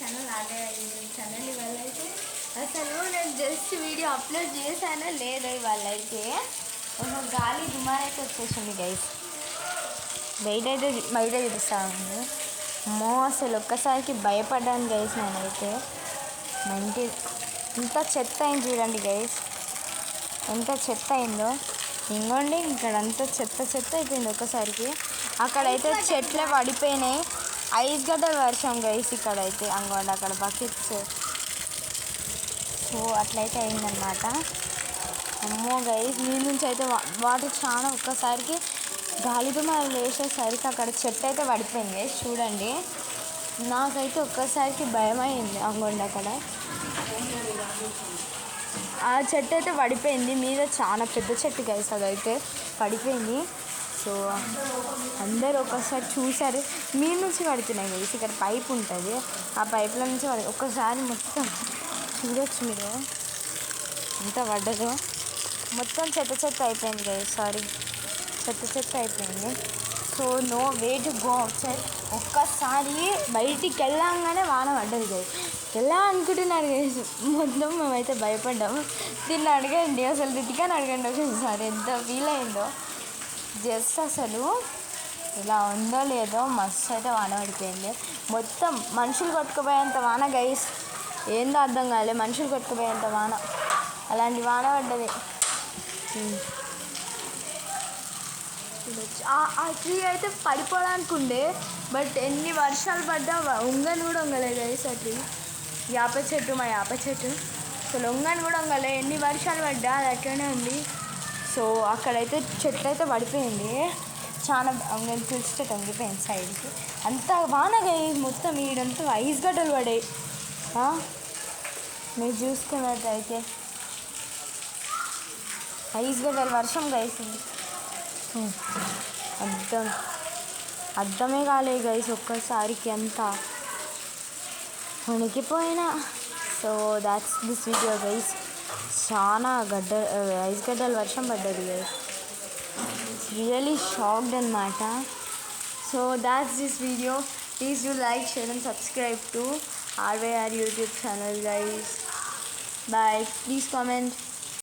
Channel ఆలయ YouTube channel. ఇవాళ అయితే అసలు నేను జస్ట్ వీడియో అప్లోడ్ చేశానో లేదో ఇవాళ అయితే ఒక గాలి దుమారైతే వచ్చేసింది గైస్. బయట చూపిస్తా ఉంది. అమ్మో అసలు ఒక్కసారికి భయపడ్డాను గైస్. నేనైతే మంచి ఇంత చెత్త అయింది చూడండి గైస్, ఎంత చెత్త అయిందో. ఇంకోండి ఇక్కడ అంతా చెత్త అయిపోయింది ఒక్కసారికి. అక్కడైతే చెట్లే పడిపోయినాయి, ఐస్ గడ్డల వర్షం గైస్. ఇక్కడైతే అంగోండి అక్కడ బకెట్స్. సో అట్లయితే అయిందనమాట. అమ్మో గైస్, నీళ్ళ నుంచి అయితే వాటర్ చాలా ఒక్కసారికి గాలిదుమాలు వేసేసరికి అక్కడ చెట్టు అయితే పడిపోయింది గైస్. చూడండి, నాకైతే ఒక్కసారికి భయం అయింది. అంగోండి అక్కడ ఆ చెట్టు అయితే పడిపోయింది, మీద చాలా పెద్ద చెట్టు గైస్, అదైతే పడిపోయింది. సో అందరూ ఒకసారి చూసారు, మీద నుంచి పడుతున్నాయి గైస్. ఇక్కడ పైప్ ఉంటుంది, ఆ పైప్ల నుంచి ఒక్కసారి మొత్తం చూడొచ్చు మీరు ఎంత పడ్డదో. మొత్తం చెత్త అయిపోయింది గైస్. సారీ, చెత్త అయిపోయింది. So no way to go outside. ఒక్కసారి బయటికి వెళ్ళంగానే వాన పడ్డది గైస్. ఎలా అనుకుంటున్నారు గైస్? మొత్తం మేమైతే భయపడ్డాము. దీన్ని అడగండి, అసలు రితికాని అడగండి ఒకసారి ఎంత ఫీల్ అయిందో. జస్ట్ అసలు ఇలా ఉందో లేదో మస్తు అయితే వాన పడిపోయింది. మొత్తం మనుషులు కొట్టుకుపోయేంత వాన గైస్. ఏందో అర్థం కాలే, మనుషులు కొట్టుకుపోయేంత వాన, అలాంటి వాన పడ్డది. ఆ ట్రీ అయితే పడిపోవడానికి ఉండే, బట్ ఎన్ని వర్షాలు పడ్డా ఉంగని కూడా వంగలే గైస్. ఆ ట్రీ మా యాప చెట్టు అసలు వంగని కూడా వంగలే. ఎన్ని వర్షాలు పడ్డా అది అట్లనే ఉంది. సో అక్కడైతే చెట్లు అయితే పడిపోయింది, చాలా తెలిస్తే వంగిపోయింది సైడ్కి. అంత వాన గైస్, మొత్తం ఈడంతా ఐస్ గడ్డలు పడాయి. మీరు చూసుకున్నట్టయితే ఐస్ గడ్డలు వర్షం గైస్. అర్థమే కాలేదు గైస్, ఒక్కసారికి అంతా వణికిపోయినా. So that's this video guys. చాలా ఐస్ గడ్డలు వర్షం పడ్డది గైస్. ఇట్స్ రియలీ షాక్డ్ అనమాట. So that's this video. Please do like, share and subscribe to RYR YouTube channel guys. Bye. Please comment.